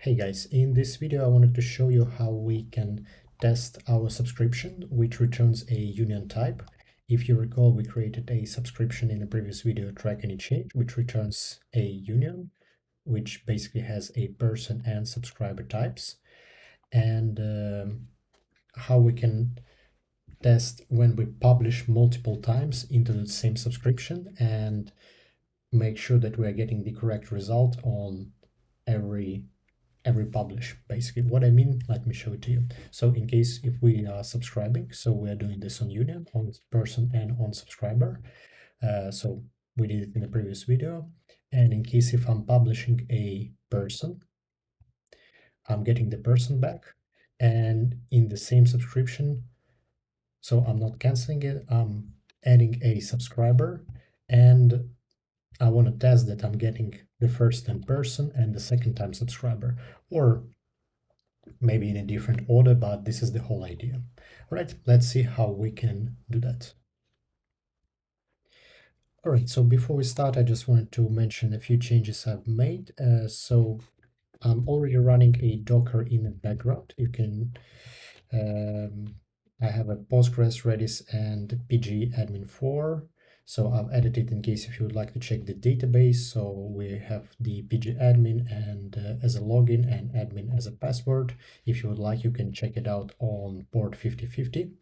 Hey guys, in this video I wanted to show you how we can test our subscription, which returns a union type. If you recall, we created a subscription in a previous video, track any change, which returns a union, which basically has a person and subscriber types. And how we can test when we publish multiple times into the same subscription and make sure that we are getting the correct result on every publish. Basically what I mean, let me show it to you. So in case if we are subscribing, so we are doing this on union, on person and on subscriber. So we did it in the previous video. And in case if I'm publishing a person, I'm getting the person back, and in the same subscription, so I'm not canceling it, I'm adding a subscriber, and I want to test that I'm getting the first time person and the second time subscriber, or maybe in a different order, but this is the whole idea. All right, let's see how we can do that. All right, so before we start, I just wanted to mention a few changes I've made. So I'm already running a Docker in the background. You can, I have a Postgres, Redis, and PG admin 4. So I've added it in case if you would like to check the database. So we have the PG admin and as a login and admin as a password. If you would like, you can check it out on port 5050.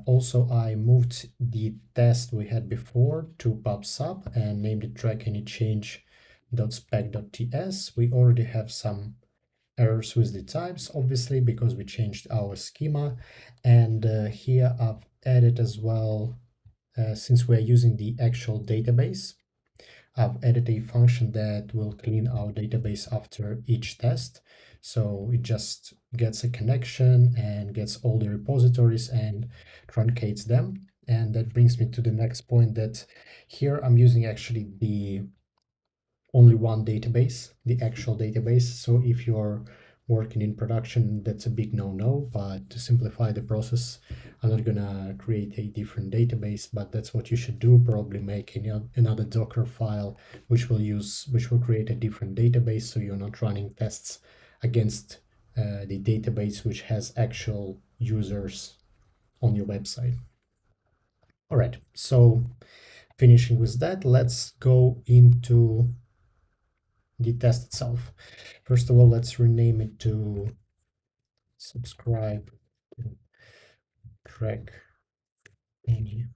Also, I moved the test we had before to pub/sub and named it track any change.spec.ts. We already have some errors with the types, obviously, because we changed our schema. And here I've added as well, since we're using the actual database, I've added a function that will clean our database after each test. So it just gets a connection and gets all the repositories and truncates them. And that brings me to the next point, that here I'm using actually the only one database, the actual database. So if you're working in production, that's a big no-no, but to simplify the process, I'm not gonna create a different database, but that's what you should do. Probably make another Docker file which will create a different database, so you're not running tests against the database which has actual users on your website. All right, so finishing with that, let's go into the test itself. First of all, let's rename it to subscribe to track any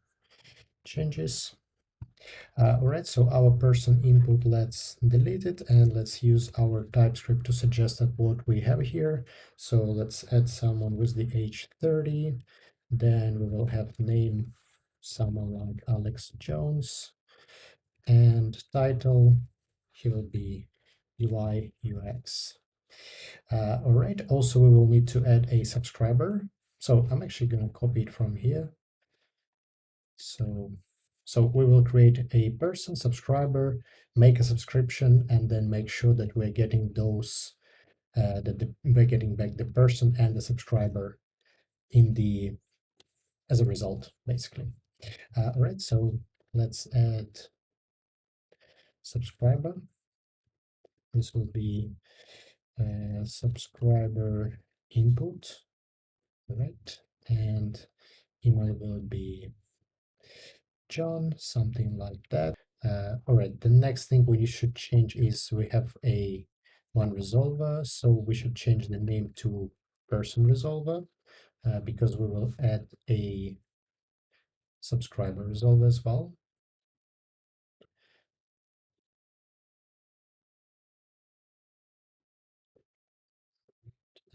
changes. All right, so our person input, let's delete it, and let's use our TypeScript to suggest that what we have here. So let's add someone with the age 30. Then we will have name someone like Alex Jones, and title, he will be UI UX. All right, also we will need to add a subscriber. So I'm actually going to copy it from here. So we will create a person, subscriber, make a subscription, and then make sure that we're getting those, we're getting back the person and the subscriber as a result, basically. All right, so let's add subscriber. This will be subscriber input, right? And email will be John, something like that. All right, the next thing we should change is we have one resolver, so we should change the name to person resolver, because we will add a subscriber resolver as well.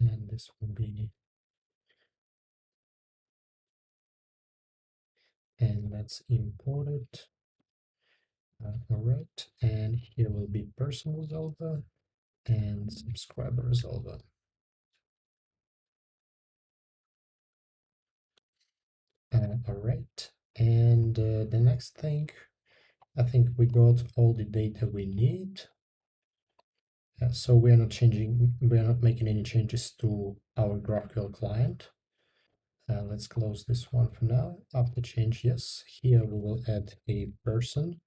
And this will be, and let's import it. All right, and here will be person resolver and subscriber resolver. All right, and the next thing, I think we got all the data we need. So we are not making any changes to our GraphQL client. Let's close this one for now. After change, yes, here we will add a person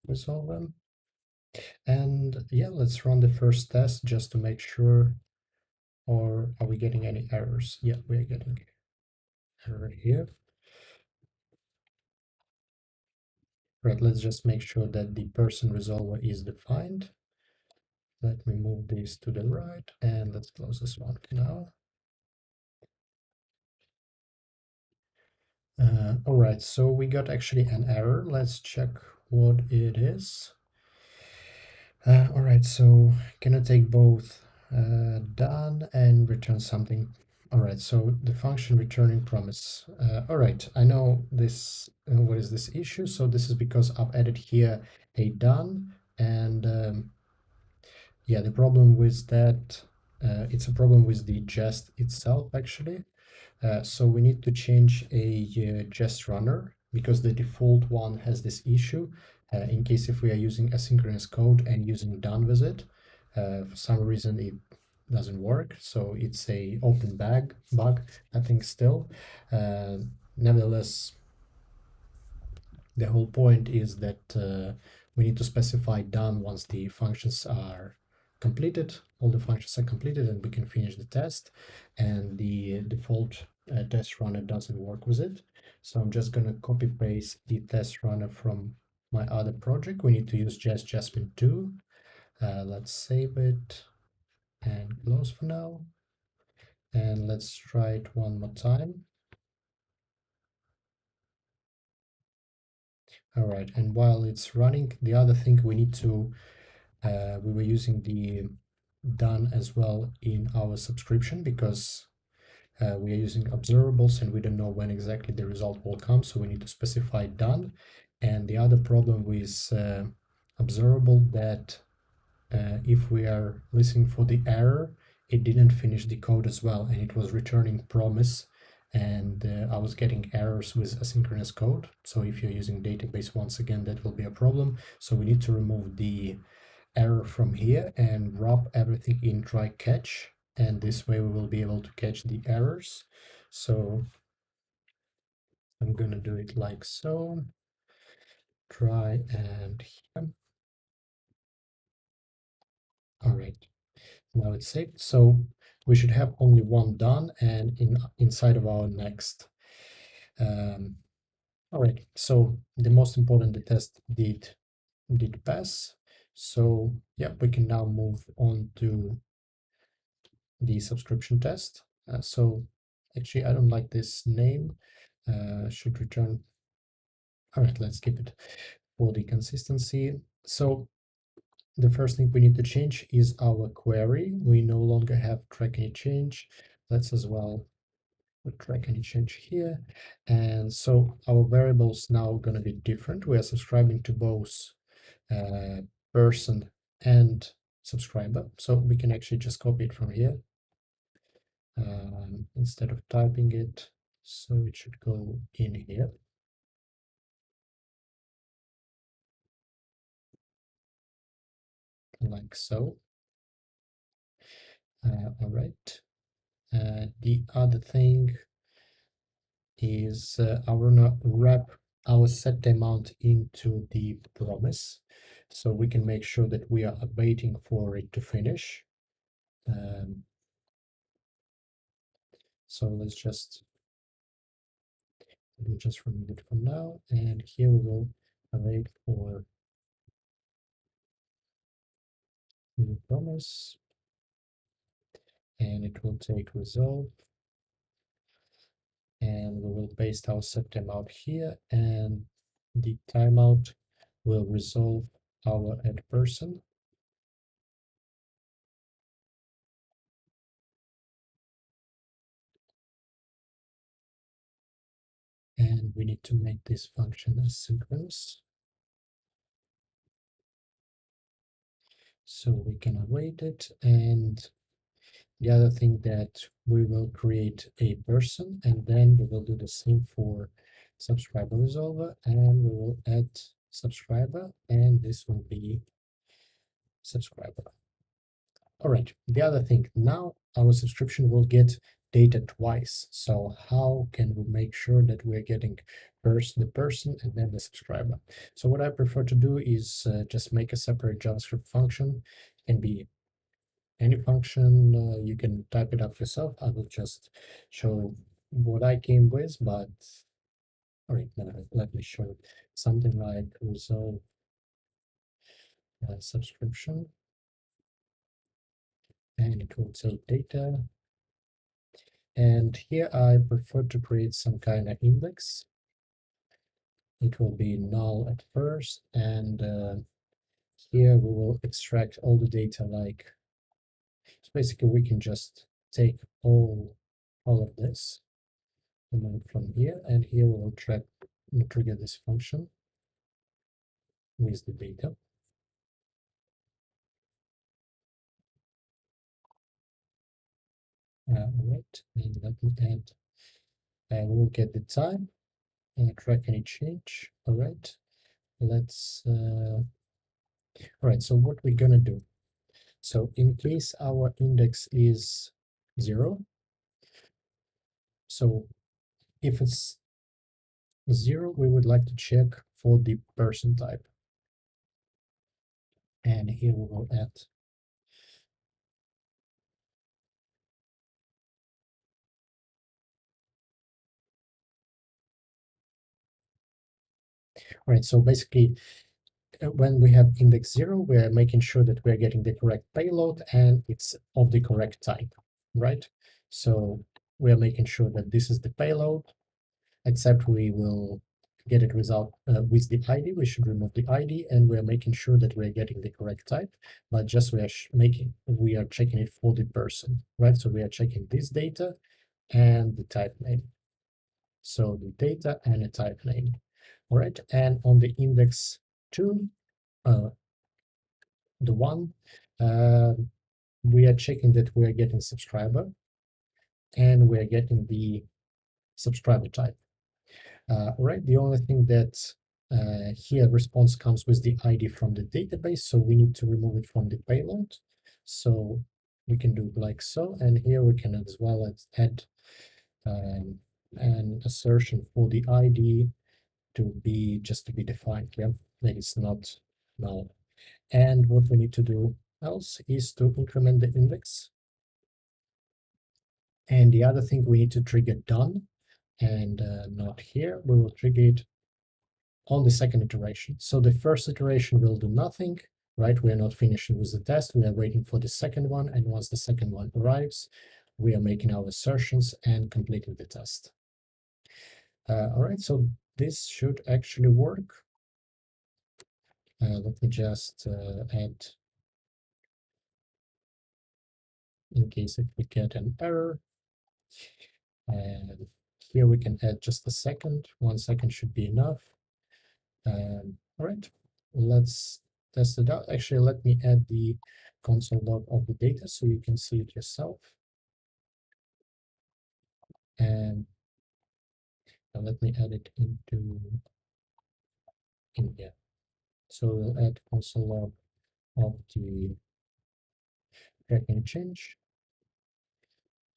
resolver. And yeah, let's run the first test just to make sure, or are we getting any errors? Yeah, we're getting error here. Right, let's just make sure that the person resolver is defined. Let me move this to the right and let's close this one now. All right, so we got actually an error. Let's check what it is. All right, so can I take both done and return something? All right, so the function returning promise. All right, I know this. What is this issue? So this is because I've added here a done, and yeah, the problem with that, it's a problem with the Jest itself actually. So we need to change a Jest runner because the default one has this issue. In case if we are using asynchronous code and using done with it, for some reason it doesn't work. So it's a open bug, I think still. Nevertheless, the whole point is that we need to specify done once the functions are completed. All the functions are completed and we can finish the test, and the default test runner doesn't work with it. So I'm just going to copy paste the test runner from my other project. We need to use Jest Jasmine 2. Let's save it and close for now. And let's try it one more time. All right, and while it's running, the other thing we need to we were using the done as well in our subscription because we are using observables and we don't know when exactly the result will come, so we need to specify done. And the other problem with observable that if we are listening for the error, it didn't finish the code as well, and it was returning promise, and I was getting errors with asynchronous code. So if you're using database, once again, that will be a problem. So we need to remove the error from here and wrap everything in try catch, and this way we will be able to catch the errors. So I'm gonna do it like so, try and here. All right, now it's saved. So we should have only one done and inside of our next. All right, so the most important, the test did pass. So yeah, we can now move on to the subscription test. So actually, I don't like this name. Should return. All right, let's keep it for the consistency. So the first thing we need to change is our query. We no longer have track any change. Let's as well put track any change here. And so our variables now going to be different. We are subscribing to both person and subscriber. So we can actually just copy it from here. Instead of typing it, so it should go in here like so. All right, the other thing is I want to wrap our set amount into the promise, so we can make sure that we are waiting for it to finish. So let's just remove it for now, and here we will wait for the promise, and it will take resolve, and we will paste our set timeout here, and the timeout will resolve our add person. And we need to make this function asynchronous, so we can await it. And the other thing that we will create a person, and then we will do the same for subscriber resolver, and we will add subscriber, and this will be subscriber. All right, the other thing, now our subscription will get data twice. So how can we make sure that we're getting first the person and then the subscriber? So what I prefer to do is just make a separate JavaScript function. It can be any function, you can type it up yourself. I will just show what I came with, but all right, let me show something like result subscription, and it will take data. And here I prefer to create some kind of index. It will be null at first, and here we will extract all the data. Like, so basically we can just take all of this from here, and here we will trigger this function with the data. Right, and let me add, we'll get the time and track any change. All right, let's, all right, so what we're gonna do. So in case our index is 0, so if it's 0, we would like to check for the person type. And here we will add all right, so basically when we have index 0, we're making sure that we're getting the correct payload and it's of the correct type, right? So we're making sure that this is the payload, except we will get it without with the ID. We should remove the ID, and we're making sure that we're getting the correct type, but just we are checking it for the person, right? So we are checking this data and the type name. So the data and a type name, all right? And on the index 2, the 1, we are checking that we are getting subscriber, and we are getting the subscriber type. Right, the only thing that here response comes with the ID from the database, so we need to remove it from the payload. So we can do like so, and here we can as well add an assertion for the ID to be defined here, that it's not null. And what we need to do else is to increment the index. And the other thing, we need to trigger done, and not here. We will trigger it on the second iteration. So the first iteration will do nothing, right? We are not finishing with the test. We are waiting for the second one. And once the second one arrives, we are making our assertions and completing the test. All right, so this should actually work. Let me just add, in case if we get an error. And here we can add just a second. 1 second should be enough. All right, let's test it out. Actually, let me add the console log of the data so you can see it yourself. And let me add it in here. So we'll add console log of the tracking change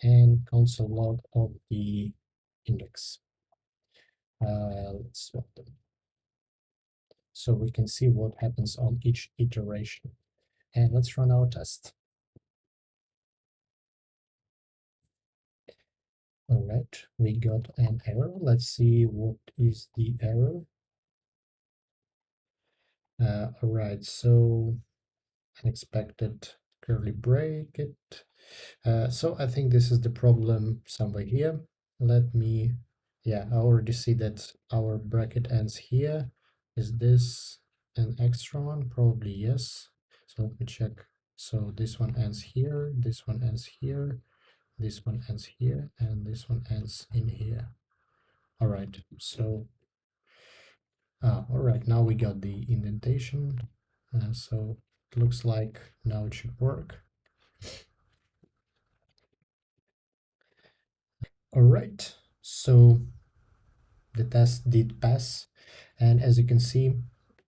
and console log of the index. Let's swap them so we can see what happens on each iteration. And let's run our test. All right, we got an error. Let's see what is the error. All right, so unexpected curly break it. So I think this is the problem somewhere here. Let me, yeah, I already see that our bracket ends here. Is this an extra one? Probably yes. So let me check. So this one ends here, this one ends here, this one ends here, and this one ends in here. All right, so all right, now we got the indentation. So it looks like now it should work. All right, so the test did pass. And as you can see,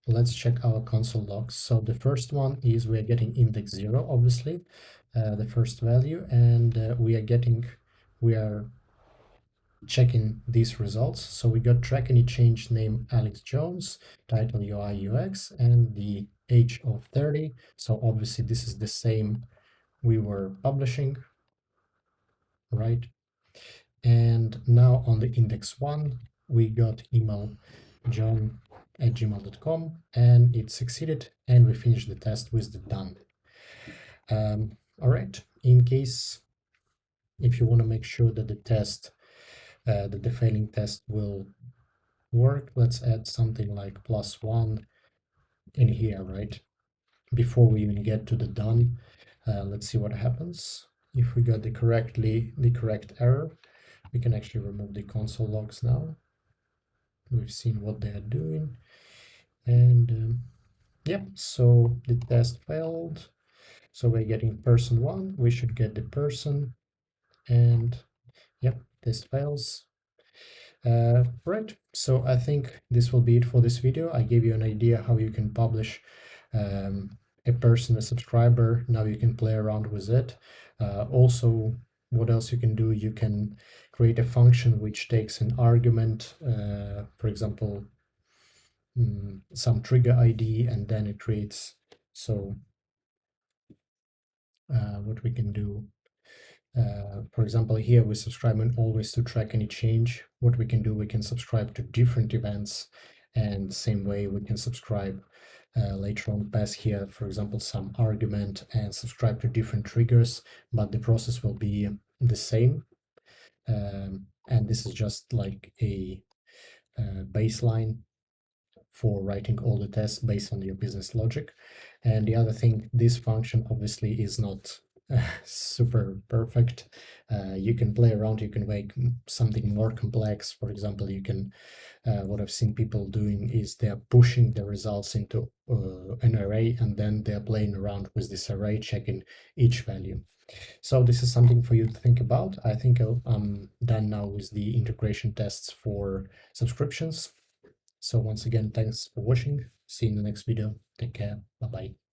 let's check our console logs. So the first one is we are getting index 0, obviously, the first value, and we are getting we are checking these results. So we got track any change name Alex Jones, title UI UX, and the age of 30. So obviously this is the same we were publishing, right? And now on the index 1, we got email john@gmail.com, and it succeeded, and we finished the test with the done. All right, in case if you want to make sure that the test, that the failing test will work, let's add something like +1 in here, right? Before we even get to the done, let's see what happens. If we got the correct error, we can actually remove the console logs now. We've seen what they are doing, and yep, so the test failed. So we're getting person 1, we should get the person, and yep, test fails. Right, so I think this will be it for this video. I gave you an idea how you can publish a person, a subscriber. Now you can play around with it. Also, what else you can do? You can create a function which takes an argument, for example, some trigger ID, and then it creates. So what we can do, for example, here we subscribe and always to track any change. What we can do, we can subscribe to different events, and same way we can subscribe later on, pass here, for example, some argument and subscribe to different triggers, but the process will be the same. And this is just like a baseline for writing all the tests based on your business logic. And the other thing, this function obviously is not super perfect. You can play around, you can make something more complex. For example, you can, what I've seen people doing is they're pushing the results into an array, and then they're playing around with this array, checking each value. So this is something for you to think about. I think I'm done now with the integration tests for subscriptions. So once again, thanks for watching. See you in the next video. Take care. Bye-bye.